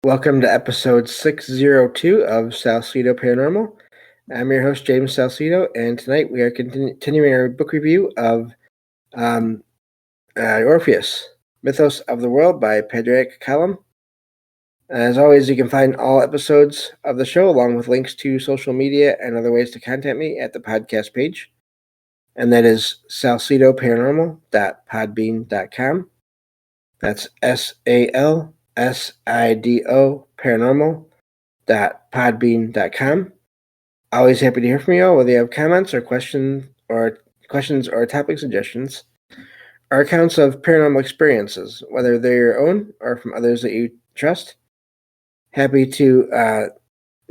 Welcome to episode 602 of Salsidoparanormal. I'm your host, James Salsido, and tonight we are continuing our book review of Orpheus, Mythos of the World by Padraic. As always, you can find all episodes of the show along with links to social media and other ways to contact me at the podcast page, and that is salsidoparanormal.podbean.com. That's SALSIDO paranormal.podbean.com. Always happy to hear from you all, whether you have comments or questions or topic suggestions, or accounts of paranormal experiences, whether they're your own or from others that you trust. Happy to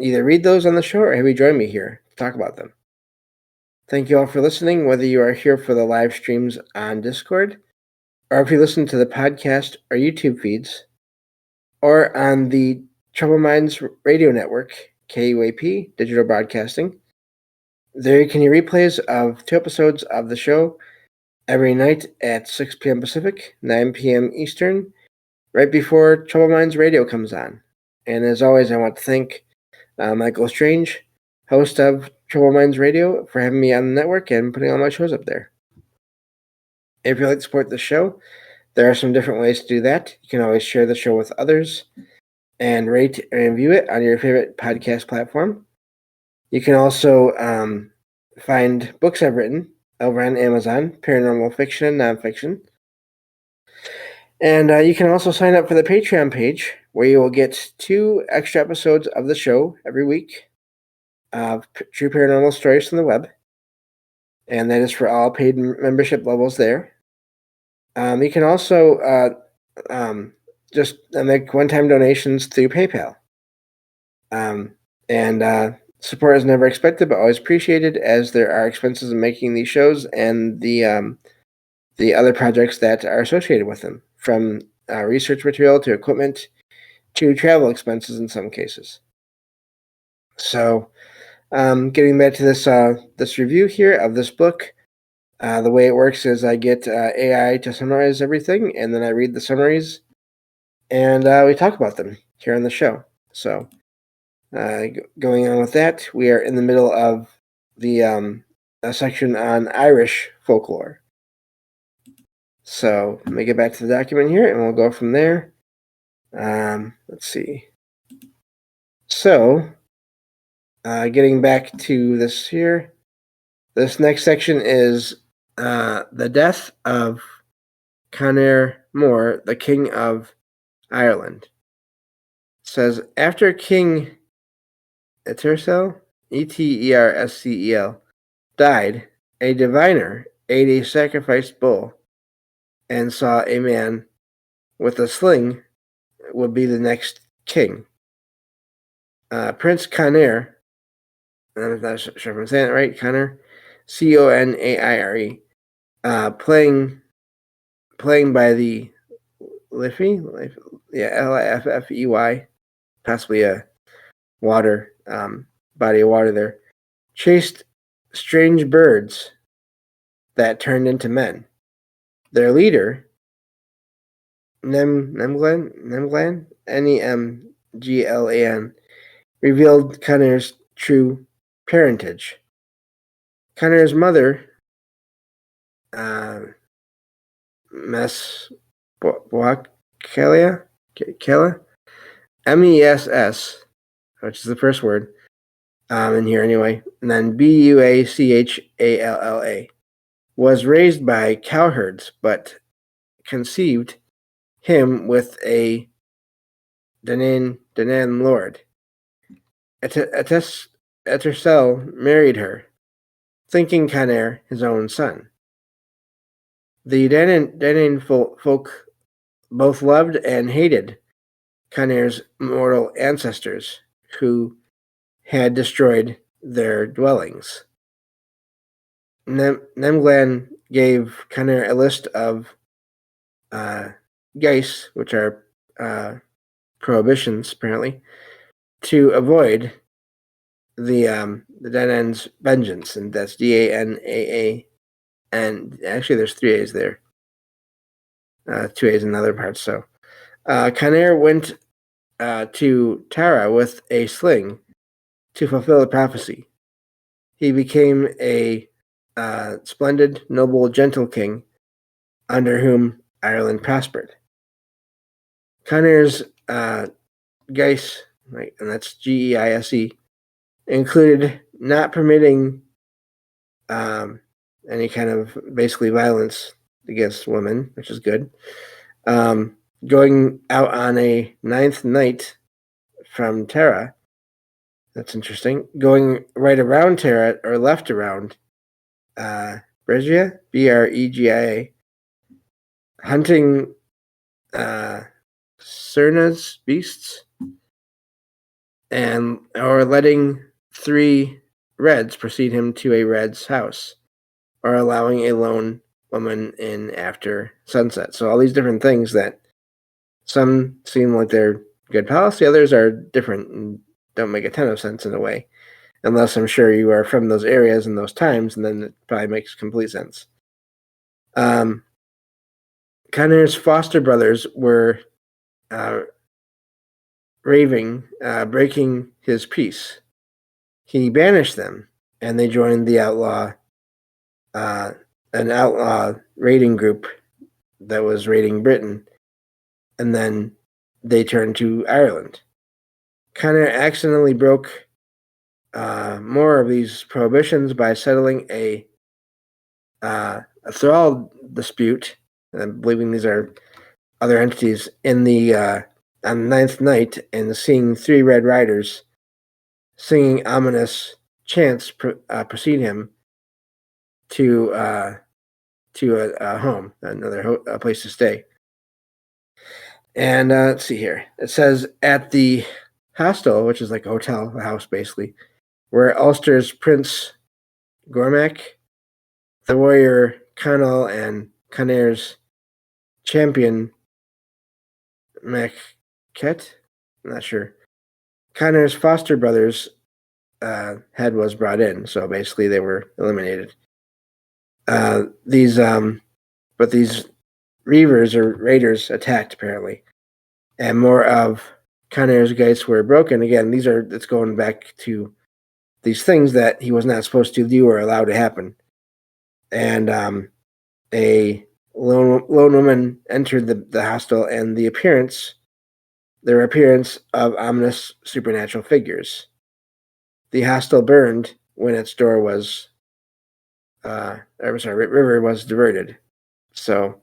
either read those on the show or have you join me here to talk about them. Thank you all for listening, whether you are here for the live streams on Discord, or if you listen to the podcast or YouTube feeds, or on the Troubled Minds Radio Network, KUAP, Digital Broadcasting. There you can hear replays of 2 episodes of the show every night at 6 p.m. Pacific, 9 p.m. Eastern, right before Troubled Minds Radio comes on. And as always, I want to thank Michael Strange, host of Troubled Minds Radio, for having me on the network and putting all my shows up there. If you'd like to support the show, there are some different ways to do that. You can always share the show with others and rate and review it on your favorite podcast platform. You can also find books I've written over on Amazon, paranormal fiction and nonfiction. And you can also sign up for the Patreon page, where you will get 2 extra episodes of the show every week of true paranormal stories from the web. And that is for all paid membership levels there. You can also just make one-time donations through PayPal. Support is never expected, but always appreciated, as there are expenses in making these shows and the other projects that are associated with them, from research material to equipment to travel expenses in some cases. So, getting back to this review here of this book, the way it works is I get AI to summarize everything, and then I read the summaries, and we talk about them here on the show. So, going on with that, we are in the middle of the a section on Irish folklore. So let me get back to the document here, and we'll go from there. Let's see. So, getting back to this here, this next section is the death of Conaire Mór, the King of Ireland. It says, after King Etersel, Eterscel, died, a diviner ate a sacrificed bull and saw a man with a sling would be the next king. Prince Conaire, I'm not sure if I'm saying it right, Conaire, Conaire, playing by the Liffey, Liffey, possibly a water, body of water there, chased strange birds that turned into men. Their leader, Nemglan, Nemglan, revealed Conaire's true parentage. Conaire's mother, Kella, MESS, which is the first word in here anyway, and then Buachalla, was raised by cowherds, but conceived him with a Danann lord. Eterscel married her, thinking Conaire his own son. The Danann folk both loved and hated Conaire's mortal ancestors, who had destroyed their dwellings. Nemglan gave Conaire a list of geis, which are prohibitions, apparently, to avoid the Danann's vengeance, and that's Danaa, and actually there's 3 A's there, 2 A's in other parts. So Conaire went to Tara with a sling to fulfill the prophecy. He became a splendid, noble, gentle king under whom Ireland prospered. Conair's Geis, right, and that's Geise, included not permitting any kind of basically violence against women, which is good. Going out on a ninth night from Tara, that's interesting. Going right around Tara or left around Bregia, Bregia, hunting Cerna's beasts, and or letting 3 reds precede him to a red's house, or allowing a lone woman in after sunset. So all these different things that some seem like they're good policy, others are different and don't make a ton of sense in a way. Unless I'm sure you are from those areas and those times, and then it probably makes complete sense. Conair's foster brothers were breaking his peace. He banished them, and they joined the an outlaw raiding group that was raiding Britain, and then they turned to Ireland. Conair accidentally broke more of these prohibitions by settling a thrall dispute. I'm believing these are other entities in the on the ninth night, and seeing 3 red riders singing ominous chants precede him to a home, a place to stay. And let's see here. It says at the hostel, which is like a hotel, a house basically, where Ulster's Prince Gormac, the warrior Conall, and Conair's champion Maquette, I'm not sure. Conair's foster brothers' head was brought in, so basically they were eliminated. These reavers or raiders attacked apparently, and more of Conair's gates were broken. Again, it's going back to these things that he was not supposed to do or allow to happen. And a lone woman entered the hostel, and their appearance of ominous supernatural figures. The hostel burned when its door was, river was diverted. So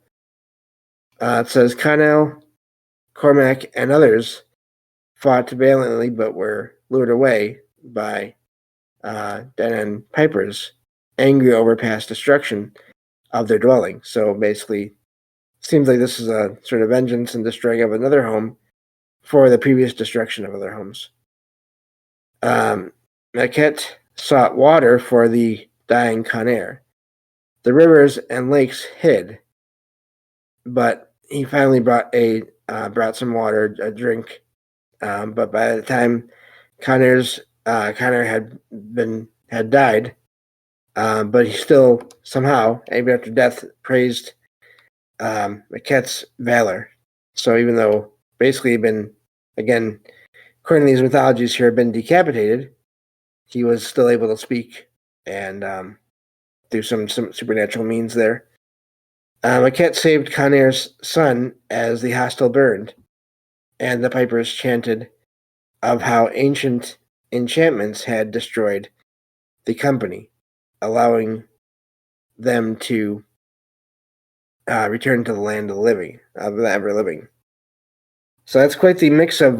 it says Conall, Cormac, and others fought valiantly, but were lured away by Denan Pipers, angry over past destruction of their dwelling. So basically, seems like this is a sort of vengeance and destroying of another home for the previous destruction of other homes. Maquette sought water for the dying Conair. The rivers and lakes hid, but he finally brought some water, a drink. But by the time Conair had died, but he still somehow, even after death, praised Maquette's valor. So even though basically he'd been, again, according to these mythologies here, had been decapitated, he was still able to speak and through some supernatural means there. Maquette saved Conair's son as the hostel burned, and the pipers chanted of how ancient enchantments had destroyed the company, allowing them to return to the land of the ever living. So that's quite the mix of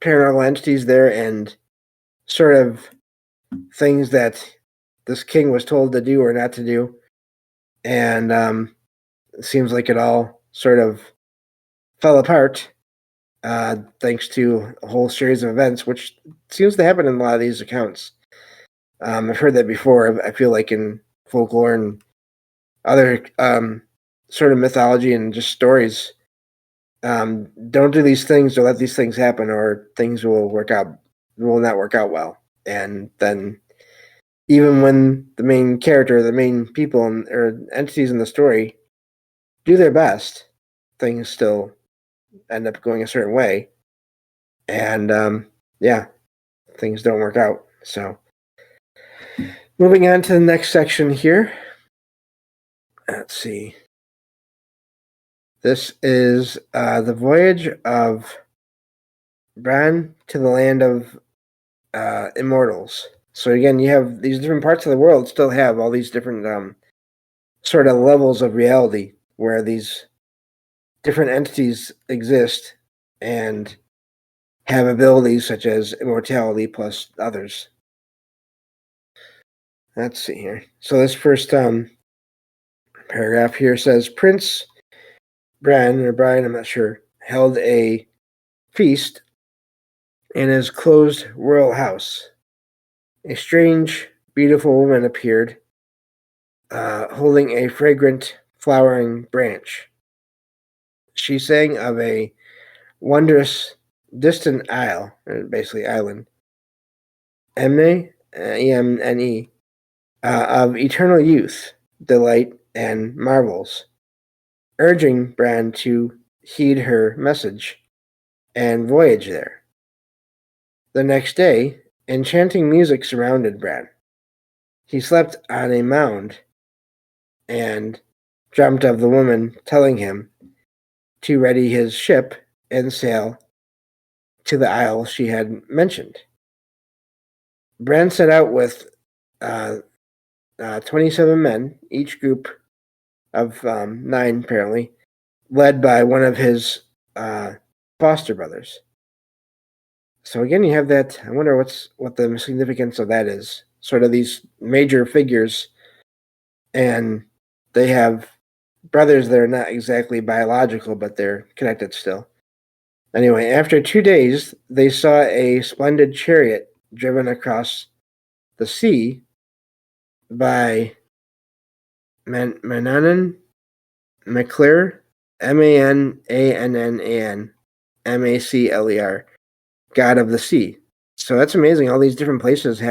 paranormal entities there, and sort of things that this king was told to do or not to do. And it seems like it all sort of fell apart thanks to a whole series of events, which seems to happen in a lot of these accounts. I've heard that before. I feel like in folklore and other sort of mythology and just stories, don't do these things or let these things happen, or things will not work out well. And then even when the main character, the main people or entities in the story do their best, things still end up going a certain way. And yeah, things don't work out. So moving on to the next section here. Let's see. This is the voyage of Bran to the land of immortals. So again, you have these different parts of the world still have all these different sort of levels of reality where these different entities exist and have abilities such as immortality plus others. Let's see here. So this first paragraph here says Prince Bran, or Brian, I'm not sure, held a feast in his closed royal house. A strange, beautiful woman appeared, holding a fragrant, flowering branch. She sang of a wondrous, distant isle, basically island, Emne, E-M-N-E, of eternal youth, delight, and marvels, urging Bran to heed her message and voyage there. The next day, enchanting music surrounded Bran. He slept on a mound and dreamt of the woman telling him to ready his ship and sail to the isle she had mentioned. Bran set out with 27 men, each group of 9 apparently, led by one of his foster brothers. So again, you have that. I wonder what the significance of that is. Sort of these major figures, and they have brothers that are not exactly biological, but they're connected still. Anyway, after 2 days, they saw a splendid chariot driven across the sea by Mananan Macler, Manannan Macler, god of the sea. So that's amazing. All these different places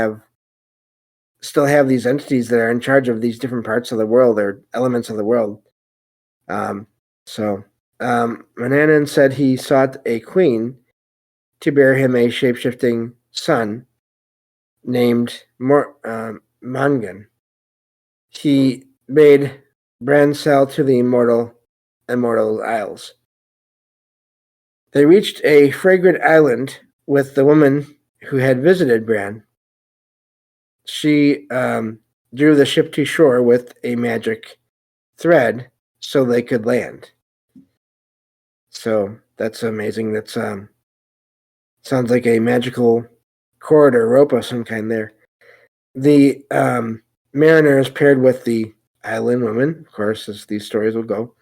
still have these entities that are in charge of these different parts of the world or elements of the world. Mananan said he sought a queen to bear him a shape-shifting son named Mangan. He bade Bran sail to the immortal isles. They reached a fragrant island with the woman who had visited Bran. She drew the ship to shore with a magic thread so they could land. So that's amazing. That's sounds like a magical cord or rope of some kind there. The mariners paired with the island woman, of course, as these stories will go.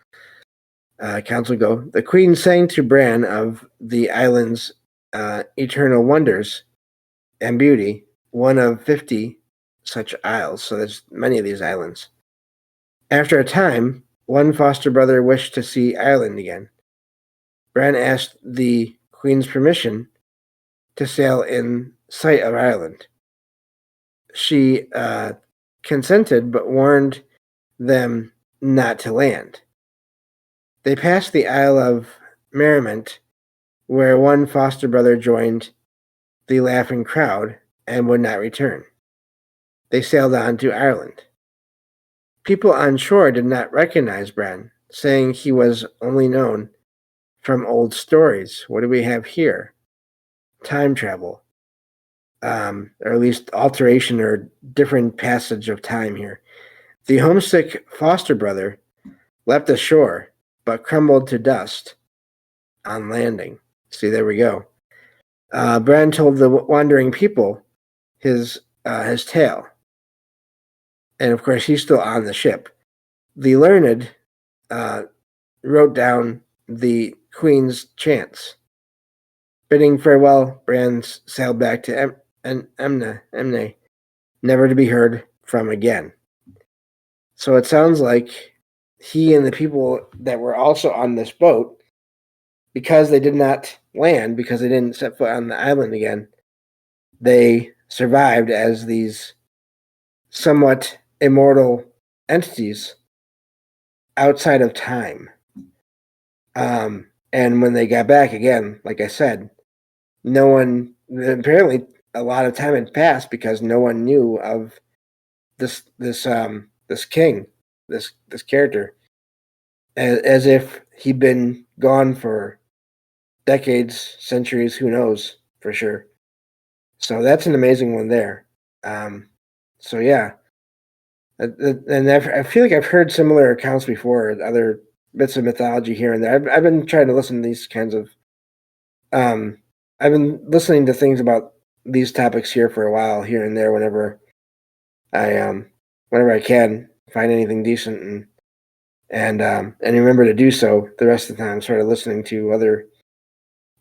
Accounts will go. The queen sang to Bran of the island's eternal wonders and beauty, one of 50 such isles. So there's many of these islands. After a time, one foster brother wished to see Ireland again. Bran asked the queen's permission to sail in sight of Ireland. She consented, but warned them not to land. They passed the Isle of Merriment, where one foster brother joined the laughing crowd and would not return. They sailed on to Ireland. People on shore did not recognize Bran, saying he was only known from old stories. What do we have here? Time travel. Or at least alteration or different passage of time here. The homesick foster brother leapt ashore, but crumbled to dust on landing. See, there we go. Bran told the wandering people his tale. And of course, he's still on the ship. The learned wrote down the queen's chants. Bidding farewell, Bran sailed back to Emne, never to be heard from again. So it sounds like he and the people that were also on this boat, because they did not land, because they didn't set foot on the island again, they survived as these somewhat immortal entities outside of time. And when they got back again, like I said, no one, apparently a lot of time had passed because no one knew of this king, this character, as if he'd been gone for decades, centuries, who knows for sure. So that's an amazing one there. So yeah, and I feel like I've heard similar accounts before, other bits of mythology here and there. I've been trying to listen to these kinds of. I've been listening to things about these topics here for a while, here and there, whenever I can find anything decent and remember to do so. The rest of the time, sort of listening to other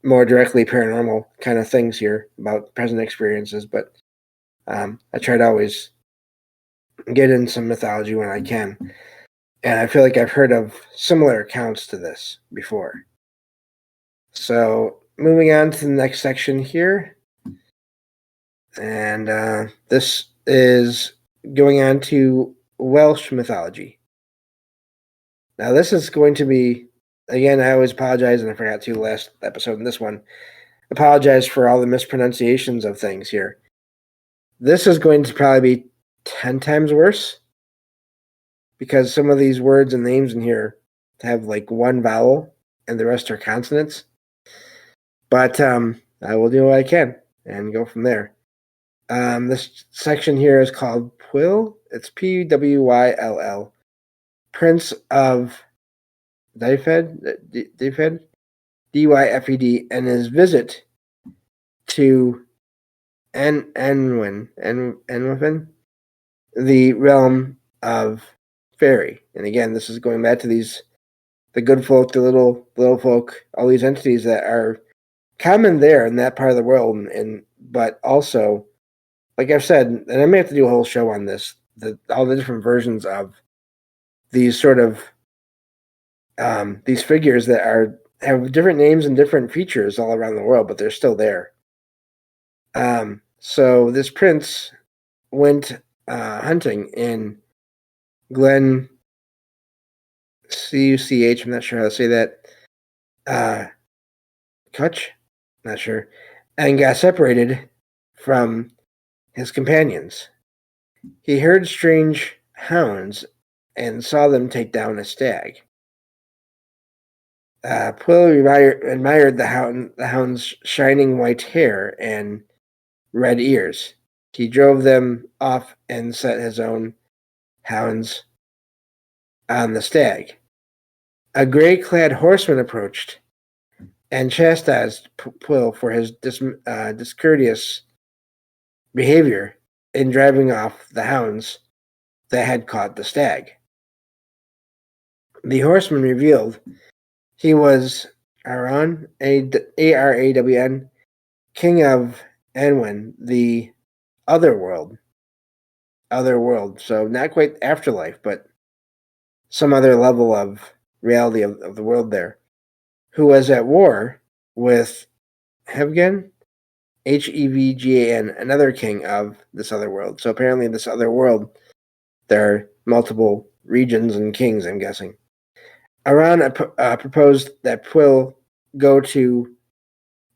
more directly paranormal kind of things here about present experiences, but I try to always get in some mythology when I can. And I feel like I've heard of similar accounts to this before. So moving on to the next section here. And this is going on to Welsh mythology. Now this is going to be, again, I always apologize, and I forgot to last episode in this one. Apologize for all the mispronunciations of things here. This is going to probably be 10 times worse because some of these words and names in here have like one vowel and the rest are consonants. But I will do what I can and go from there. This section here is called Pwyll. It's Pwyll, Prince of Dyfed, Dyfed, and his visit to Enwyn, the realm of fairy. And again, this is going back to the good folk, the little folk, all these entities that are common there in that part of the world, but also, like I've said, and I may have to do a whole show on this, all the different versions of these sort of these figures that have different names and different features all around the world, but they're still there. So this prince went hunting in Glen Cuch. I'm not sure how to say that. Kutch, not sure, and got separated from his companions. He heard strange hounds and saw them take down a stag. Pwyll admired the hound's shining white hair and red ears. He drove them off and set his own hounds on the stag. A gray-clad horseman approached and chastised Pwyll for his discourteous behavior in driving off the hounds that had caught the stag. The horseman revealed he was Aran, Arawn, king of Enwyn, the other world. So not quite afterlife, but some other level of reality of the world there, who was at war with Hevgen, Hevgan, another king of this other world. So apparently in this other world, there are multiple regions and kings, I'm guessing. Aran proposed that Pwyll go to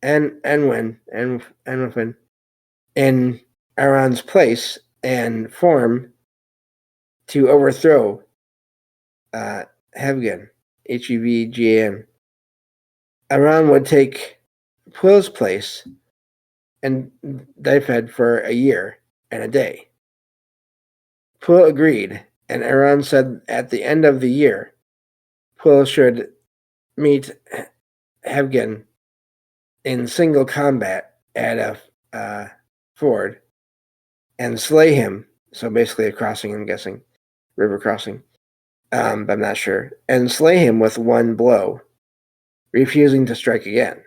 Enwyn in Aran's place and form to overthrow Hevgan, Hevgan. Aran would take Pwyll's place and Dyfed for a year and a day. Pwyll agreed, and Aran said at the end of the year, Pwyll should meet Hevgan in single combat at a ford and slay him. So basically a crossing, I'm guessing, river crossing. But I'm not sure. And slay him with one blow, refusing to strike again.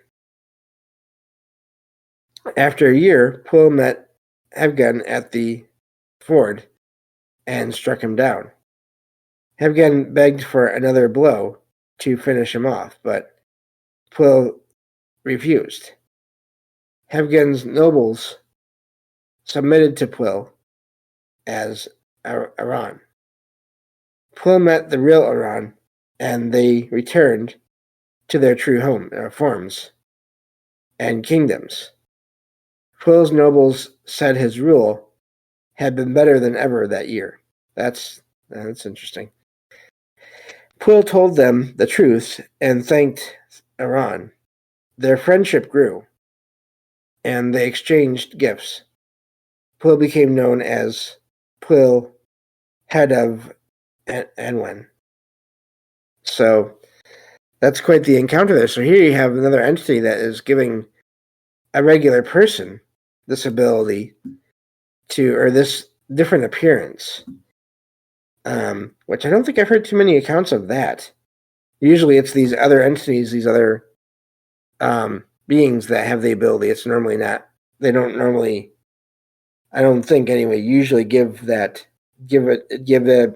After a year, Pwyll met Hevgan at the ford and struck him down. Hevgan begged for another blow to finish him off, but Pwyll refused. Hevgan's nobles submitted to Pwyll as Aran. Pwyll met the real Aran, and they returned to their true forms. and kingdoms. Quill's nobles said his rule had been better than ever that year. That's interesting. Quill told them the truth and thanked Iran. Their friendship grew, and they exchanged gifts. Quill became known as Quill, head of Anwen. So that's quite the encounter there. So here you have another entity that is giving a regular person this ability to, or this different appearance, which I don't think I've heard too many accounts of that. Usually it's these other entities, these other beings that have the ability. It's normally not, they don't normally, I don't think anyway, usually give the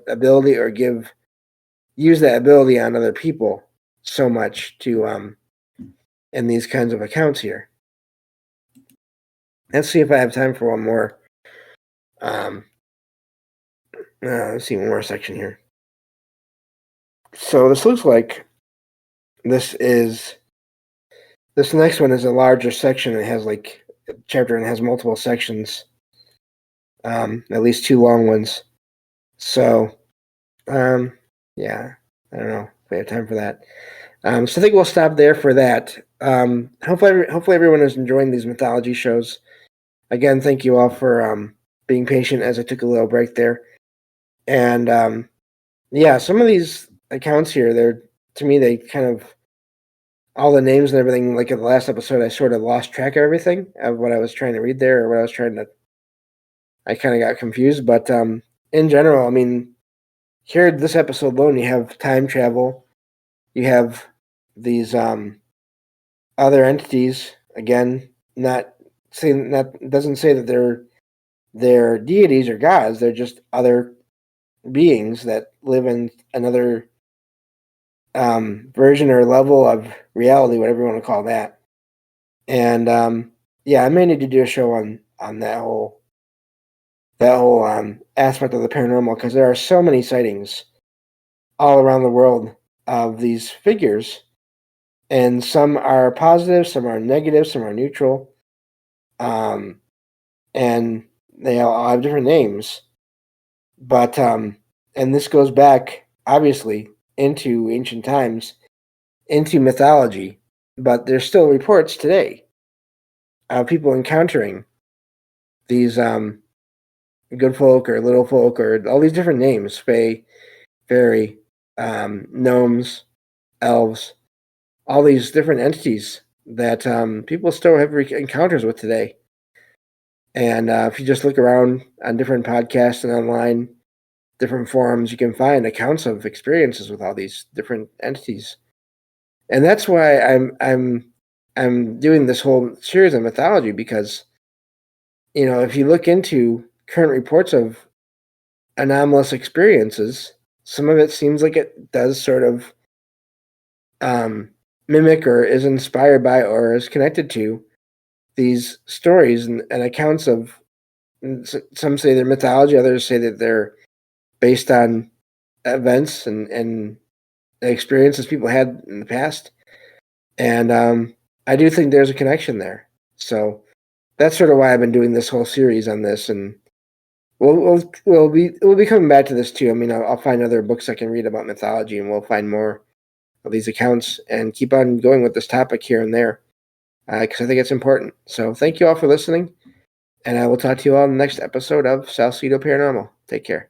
ability or use that ability on other people so much to in these kinds of accounts here. Let's see if I have time for one more. Let's see one more section here. So this looks like this next one is a larger section. It has like a chapter and has multiple sections, at least 2 long ones. So, yeah, I don't know if we have time for that. So I think we'll stop there for that. Hopefully everyone is enjoying these mythology shows. Again, thank you all for being patient as I took a little break there. And yeah, some of these accounts here, to me, they kind of, all the names and everything, like in the last episode, I sort of lost track of everything, of what I was trying to read there, or what I was trying to, I kind of got confused. But in general, I mean, here, this episode alone, you have time travel, you have these other entities, again, doesn't say that they're deities or gods, they're just other beings that live in another version or level of reality, whatever you want to call that. And yeah, I may need to do a show on that whole aspect of the paranormal, because there are so many sightings all around the world of these figures, and some are positive, some are negative, some are neutral, and they all have different names. But and this goes back obviously into ancient times, into mythology, but there's still reports today of people encountering these good folk or little folk or all these different names, fae, fairy, gnomes, elves, all these different entities that people still have encounters with today. And if you just look around on different podcasts and online, different forums, you can find accounts of experiences with all these different entities. And that's why I'm doing this whole series on mythology, because, you know, if you look into current reports of anomalous experiences, some of it seems like it does sort of mimic or is inspired by or is connected to these stories and accounts of, some say they're mythology, others say that they're based on events and experiences people had in the past. And I do think there's a connection there. So that's sort of why I've been doing this whole series on this, and we'll be coming back to this too. I mean, I'll find other books I can read about mythology, and we'll find more of these accounts and keep on going with this topic here and there, because I think it's important. So thank you all for listening, and I will talk to you all in the next episode of Salsidoparanormal. Take care.